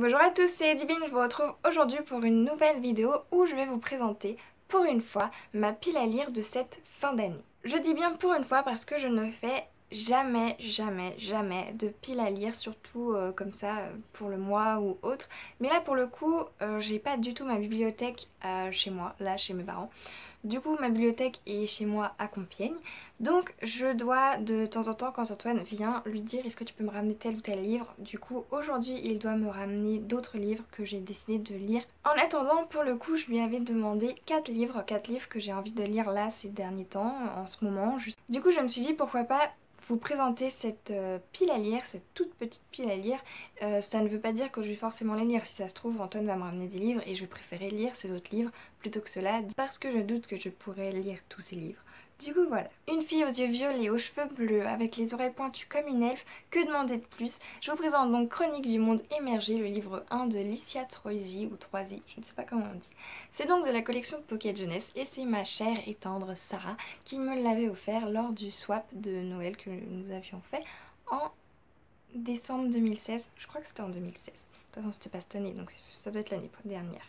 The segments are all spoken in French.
Bonjour à tous, c'est Divine, je vous retrouve aujourd'hui pour une nouvelle vidéo où je vais vous présenter pour une fois ma pile à lire de cette fin d'année. Je dis bien pour une fois parce que je ne fais jamais de pile à lire, surtout comme ça pour le mois ou autre. Mais là pour le coup, j'ai pas du tout ma bibliothèque chez moi, là chez mes parents. Du coup ma bibliothèque est chez moi à Compiègne, donc je dois de temps en temps quand Antoine vient lui dire est-ce que tu peux me ramener tel ou tel livre. Du coup aujourd'hui il doit me ramener d'autres livres que j'ai décidé de lire. En attendant pour le coup je lui avais demandé 4 livres que j'ai envie de lire là ces derniers temps, en ce moment. Du coup je me suis dit pourquoi pas vous présenter cette pile à lire, cette toute petite pile à lire. Ça ne veut pas dire que je vais forcément les lire. Si ça se trouve, Antoine va me ramener des livres et je vais préférer lire ces autres livres plutôt que cela parce que je doute que je pourrais lire tous ces livres. Du coup voilà. Une fille aux yeux violets, aux cheveux bleus, avec les oreilles pointues comme une elfe, que demander de plus? Je vous présente donc Chronique du monde émergé, le livre 1 de Licia Troisi ou Troisi, je ne sais pas comment on dit. C'est donc de la collection Pocket Jeunesse et c'est ma chère et tendre Sarah qui me l'avait offert lors du swap de Noël que nous avions fait en décembre 2016. Je crois que c'était en 2016. De toute façon c'était pas cette année donc ça doit être l'année dernière.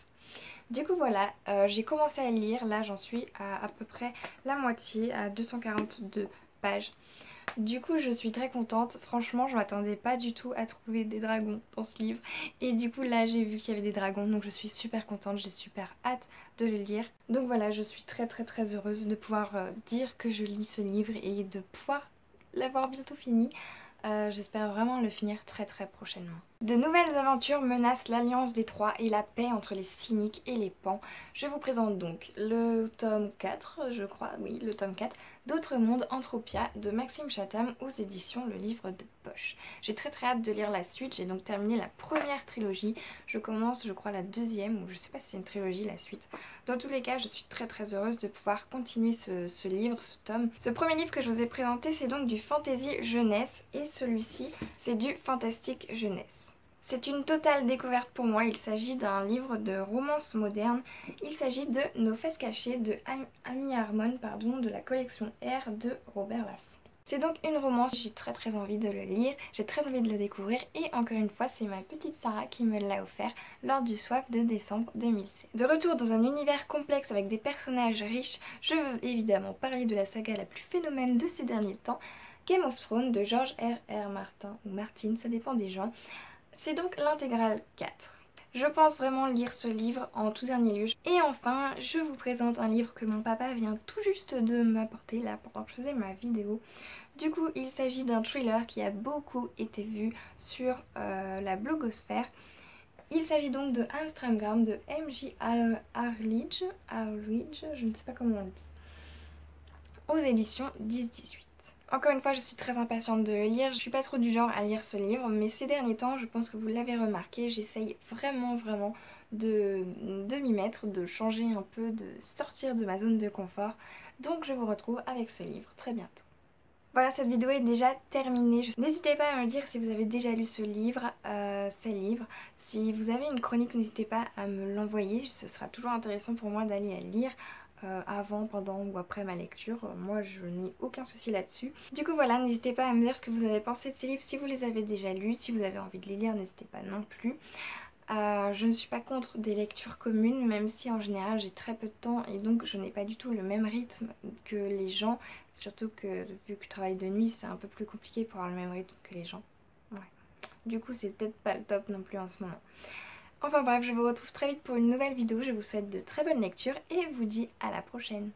Du coup voilà, j'ai commencé à lire, là j'en suis à peu près la moitié, à 242 pages. Du coup je suis très contente, franchement je m'attendais pas du tout à trouver des dragons dans ce livre. Et du coup là j'ai vu qu'il y avait des dragons donc je suis super contente, j'ai super hâte de le lire. Donc voilà, je suis très heureuse de pouvoir dire que je lis ce livre et de pouvoir l'avoir bientôt fini. J'espère vraiment le finir très prochainement. De nouvelles aventures menacent l'alliance des trois et la paix entre les cyniques et les pans. Je vous présente donc le tome 4, je crois, oui, le tome 4 d'Autre Monde Entropia de Maxime Chatham aux éditions Le Livre de Poche. J'ai très hâte de lire la suite, j'ai donc terminé la première trilogie. Je commence, je crois, la deuxième, ou je sais pas si c'est une trilogie la suite. Dans tous les cas, je suis très heureuse de pouvoir continuer ce livre, ce tome. Ce premier livre que je vous ai présenté, c'est donc du fantasy jeunesse et celui-ci, c'est du fantastique jeunesse. C'est une totale découverte pour moi, il s'agit d'un livre de romance moderne. Il s'agit de Nos fesses cachées de Amy Harmon, de la collection R de Robert Laffont. C'est donc une romance, j'ai très envie de le lire, j'ai très envie de le découvrir et encore une fois c'est ma petite Sarah qui me l'a offert lors du swap de décembre 2016. De retour dans un univers complexe avec des personnages riches, je veux évidemment parler de la saga la plus phénomène de ces derniers temps, Game of Thrones de George R.R. Martin ou Martin, ça dépend des gens. C'est donc l'intégrale 4. Je pense vraiment lire ce livre en tout dernier lieu. Et enfin, je vous présente un livre que mon papa vient tout juste de m'apporter là pendant que je faisais ma vidéo. Du coup, il s'agit d'un thriller qui a beaucoup été vu sur la blogosphère. Il s'agit donc de Amsterdam de M.J. Arledge, je ne sais pas comment on le dit, aux éditions 10-18. Encore une fois, je suis très impatiente de le lire. Je suis pas trop du genre à lire ce livre, mais ces derniers temps, je pense que vous l'avez remarqué, j'essaye vraiment de m'y mettre, de changer un peu, de sortir de ma zone de confort. Donc je vous retrouve avec ce livre très bientôt. Voilà, cette vidéo est déjà terminée. N'hésitez pas à me dire si vous avez déjà lu ce livre, ces livres. Si vous avez une chronique, n'hésitez pas à me l'envoyer. Ce sera toujours intéressant pour moi d'aller la lire avant, pendant ou après ma lecture. Moi, je n'ai aucun souci là-dessus. Du coup, voilà, n'hésitez pas à me dire ce que vous avez pensé de ces livres. Si vous les avez déjà lus, si vous avez envie de les lire, n'hésitez pas non plus. Je ne suis pas contre des lectures communes, même si en général j'ai très peu de temps et donc je n'ai pas du tout le même rythme que les gens. Surtout que vu que je travaille de nuit, c'est un peu plus compliqué pour avoir le même rythme que les gens. Ouais. Du coup, c'est peut-être pas le top non plus en ce moment. Enfin bref, je vous retrouve très vite pour une nouvelle vidéo. Je vous souhaite de très bonnes lectures et vous dis à la prochaine.